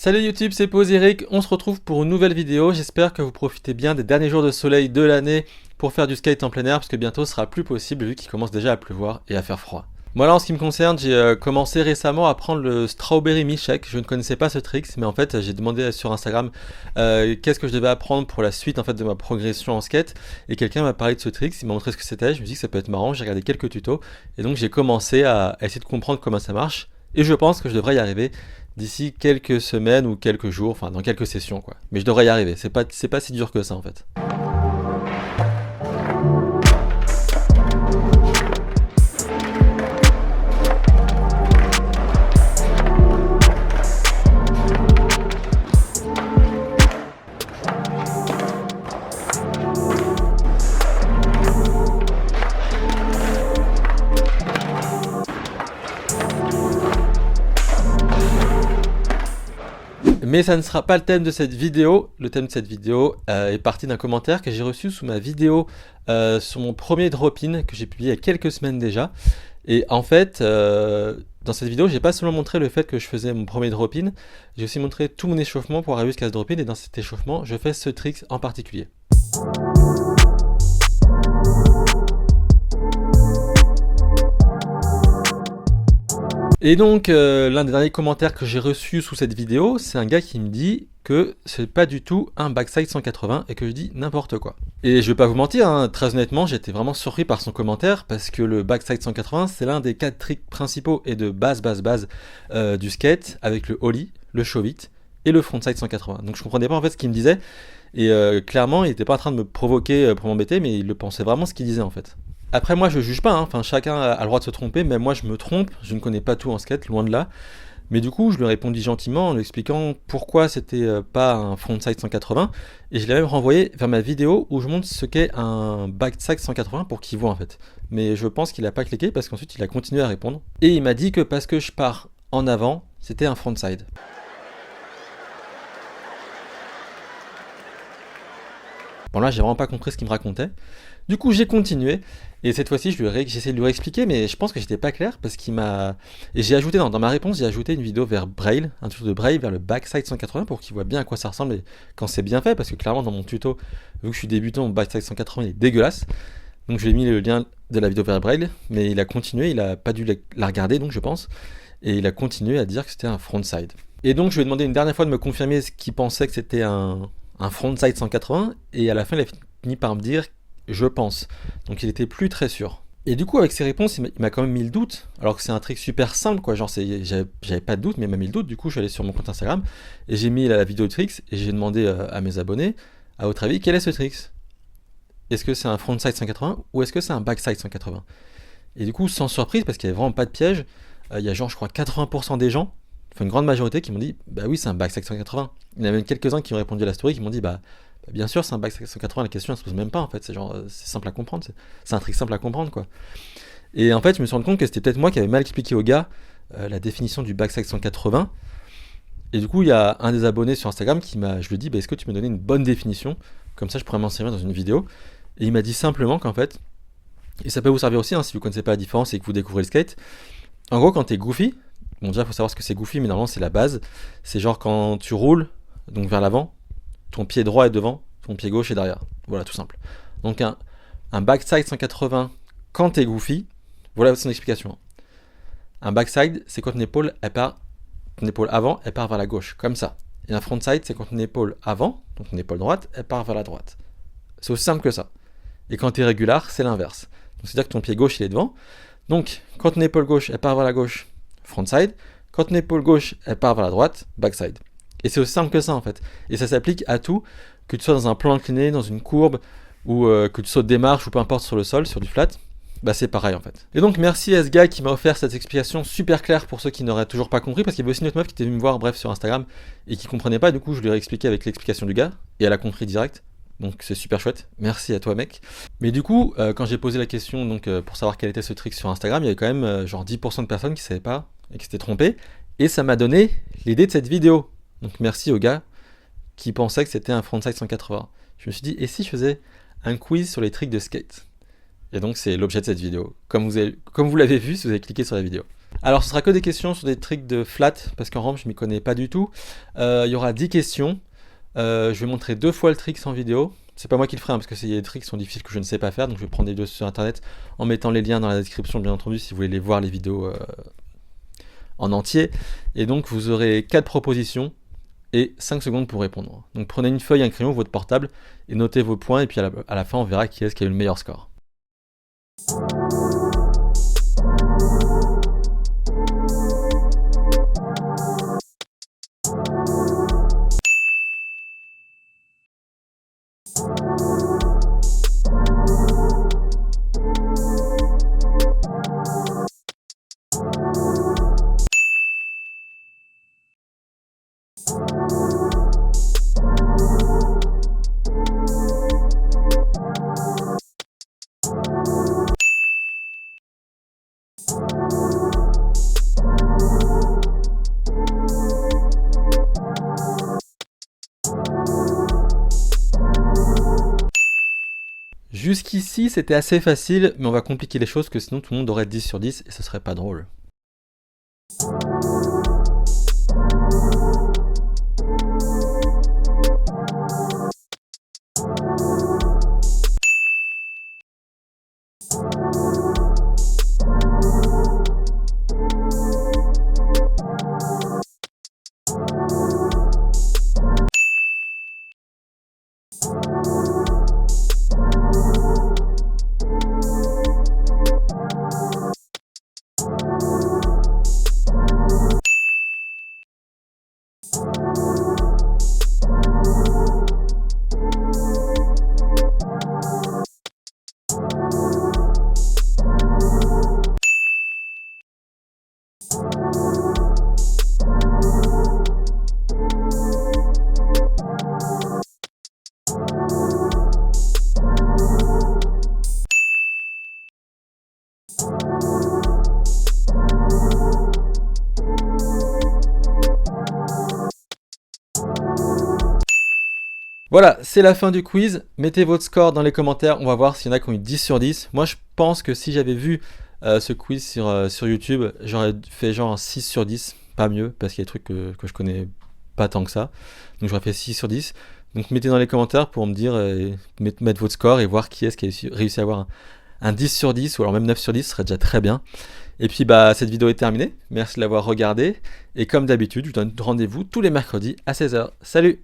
Salut YouTube, c'est Pose Eric, on se retrouve pour une nouvelle vidéo, j'espère que vous profitez bien des derniers jours de soleil de l'année pour faire du skate en plein air, parce que bientôt ce sera plus possible vu qu'il commence déjà à pleuvoir et à faire froid. Moi là en ce qui me concerne, j'ai commencé récemment à prendre le Strawberry Milkshake, je ne connaissais pas ce trick, mais en fait j'ai demandé sur Instagram qu'est-ce que je devais apprendre pour la suite en fait de ma progression en skate, et quelqu'un m'a parlé de ce trick, il m'a montré ce que c'était, je me suis dit que ça peut être marrant, j'ai regardé quelques tutos, et donc j'ai commencé à essayer de comprendre comment ça marche, et je pense que je devrais y arriver d'ici quelques semaines ou quelques jours, enfin dans quelques sessions quoi. Mais je devrais y arriver, c'est pas si dur que ça en fait. Mais ça ne sera pas le thème de cette vidéo. Le thème de cette vidéo est parti d'un commentaire que j'ai reçu sous ma vidéo sur mon premier drop-in que j'ai publié il y a quelques semaines déjà. Et en fait, dans cette vidéo, j'ai pas seulement montré le fait que je faisais mon premier drop-in, j'ai aussi montré tout mon échauffement pour arriver jusqu'à ce drop-in. Et dans cet échauffement, je fais ce trick en particulier. Et donc, l'un des derniers commentaires que j'ai reçu sous cette vidéo, c'est un gars qui me dit que c'est pas du tout un backside 180 et que je dis n'importe quoi. Et je vais pas vous mentir, hein, très honnêtement, j'étais vraiment surpris par son commentaire parce que le backside 180, c'est l'un des 4 tricks principaux et de base du skate avec le ollie, le show it et le frontside 180. Donc je comprenais pas en fait ce qu'il me disait et clairement, il était pas en train de me provoquer pour m'embêter, mais il le pensait vraiment ce qu'il disait en fait. Après moi je juge pas, hein. Enfin chacun a le droit de se tromper, même moi je me trompe, je ne connais pas tout en skate, loin de là. Mais du coup je lui ai répondu gentiment en lui expliquant pourquoi c'était pas un frontside 180, et je l'ai même renvoyé vers ma vidéo où je montre ce qu'est un backside 180 pour qu'il voit en fait. Mais je pense qu'il a pas cliqué parce qu'ensuite il a continué à répondre, et il m'a dit que parce que je pars en avant, c'était un frontside. Bon là j'ai vraiment pas compris ce qu'il me racontait. Du coup j'ai continué, et cette fois-ci j'ai essayé de lui réexpliquer, mais je pense que j'étais pas clair parce qu'il m'a... Et j'ai ajouté, dans ma réponse, j'ai ajouté une vidéo vers Braille, un tuto de Braille vers le backside 180 pour qu'il voit bien à quoi ça ressemble et quand c'est bien fait, parce que clairement dans mon tuto, vu que je suis débutant, mon backside 180 il est dégueulasse. Donc je lui ai mis le lien de la vidéo vers Braille, mais il a continué, il a pas dû la regarder donc je pense, et il a continué à dire que c'était un frontside. Et donc je lui ai demandé une dernière fois de me confirmer ce qu'il pensait que c'était un frontside 180, et à la fin il a fini par me dire je pense. Donc il était plus très sûr. Et du coup avec ses réponses il m'a quand même mis le doute, alors que c'est un trick super simple quoi, genre j'avais pas de doute, mais il m'a mis le doute. Du coup je suis allé sur mon compte Instagram et j'ai mis la vidéo de tricks et j'ai demandé à mes abonnés, à votre avis quel est ce trick? Est-ce que c'est un frontside 180 ou est-ce que c'est un backside 180? Et du coup sans surprise, parce qu'il n'y avait vraiment pas de piège, il y a genre je crois 80% des gens, enfin une grande majorité, qui m'ont dit bah oui c'est un backside 180. Il y en a même quelques-uns qui ont répondu à la story qui m'ont dit bah bien sûr c'est un backside 180, la question elle se pose même pas en fait, c'est genre c'est simple à comprendre, c'est un trick simple à comprendre quoi. Et en fait je me suis rendu compte que c'était peut-être moi qui avais mal expliqué au gars la définition du backside 180, et du coup il y a un des abonnés sur Instagram qui m'a, je lui ai dit bah, est-ce que tu me donnais une bonne définition, comme ça je pourrais m'en servir dans une vidéo, et il m'a dit simplement qu'en fait, et ça peut vous servir aussi hein, si vous connaissez pas la différence et que vous découvrez le skate, en gros quand t'es goofy, bon déjà il faut savoir ce que c'est goofy, mais normalement c'est la base, c'est genre quand tu roules donc vers l'avant, ton pied droit est devant, ton pied gauche est derrière. Voilà, tout simple. Donc un backside 180 quand t'es goofy, voilà son explication. Un backside, c'est quand ton épaule avant, elle part vers la gauche, comme ça. Et un frontside, c'est quand ton épaule avant, donc ton épaule droite, elle part vers la droite. C'est aussi simple que ça. Et quand t'es régular, c'est l'inverse. Donc c'est-à-dire que ton pied gauche, il est devant. Donc quand ton épaule gauche, elle part vers la gauche, frontside. Quand ton épaule gauche, elle part vers la droite, backside. Et c'est aussi simple que ça en fait. Et ça s'applique à tout, que tu sois dans un plan incliné, dans une courbe, ou que tu sautes des marches, ou peu importe sur le sol, sur du flat, bah c'est pareil en fait. Et donc merci à ce gars qui m'a offert cette explication super claire pour ceux qui n'auraient toujours pas compris, parce qu'il y avait aussi une autre meuf qui était venue me voir bref sur Instagram et qui comprenait pas, du coup je lui ai expliqué avec l'explication du gars, et elle a compris direct. Donc c'est super chouette, merci à toi mec. Mais du coup, quand j'ai posé la question donc, pour savoir quel était ce trick sur Instagram, il y avait quand même genre 10% de personnes qui savaient pas et qui s'étaient trompées, et ça m'a donné l'idée de cette vidéo. Donc merci au gars qui pensait que c'était un frontside 180. Je me suis dit, et si je faisais un quiz sur les tricks de skate? Et donc c'est l'objet de cette vidéo, comme vous l'avez vu si vous avez cliqué sur la vidéo. Alors, ce sera que des questions sur des tricks de flat, parce qu'en rampe, je m'y connais pas du tout. Il y aura 10 questions. Je vais montrer 2 fois le trick sans vidéo. C'est pas moi qui le ferai, hein, parce que y a des tricks qui sont difficiles que je ne sais pas faire, donc je vais prendre des vidéos sur internet en mettant les liens dans la description, bien entendu, si vous voulez les voir les vidéos en entier. Et donc, vous aurez 4 propositions et 5 secondes pour répondre. Donc, prenez une feuille, un crayon, votre portable, et notez vos points, et puis à la fin, on verra qui est-ce qui a eu le meilleur score. Jusqu'ici, c'était assez facile, mais on va compliquer les choses, que sinon tout le monde aurait 10 sur 10 et ce serait pas drôle. Voilà, c'est la fin du quiz. Mettez votre score dans les commentaires. On va voir s'il y en a qui ont eu 10 sur 10. Moi, je pense que si j'avais vu ce quiz sur YouTube, j'aurais fait genre 6 sur 10. Pas mieux, parce qu'il y a des trucs que je connais pas tant que ça. Donc, j'aurais fait 6 sur 10. Donc, mettez dans les commentaires pour me dire, mettre votre score et voir qui est-ce qui a réussi à avoir un 10 sur 10 ou alors même 9 sur 10. Ce serait déjà très bien. Et puis, cette vidéo est terminée. Merci de l'avoir regardée. Et comme d'habitude, je vous donne rendez-vous tous les mercredis à 16h. Salut!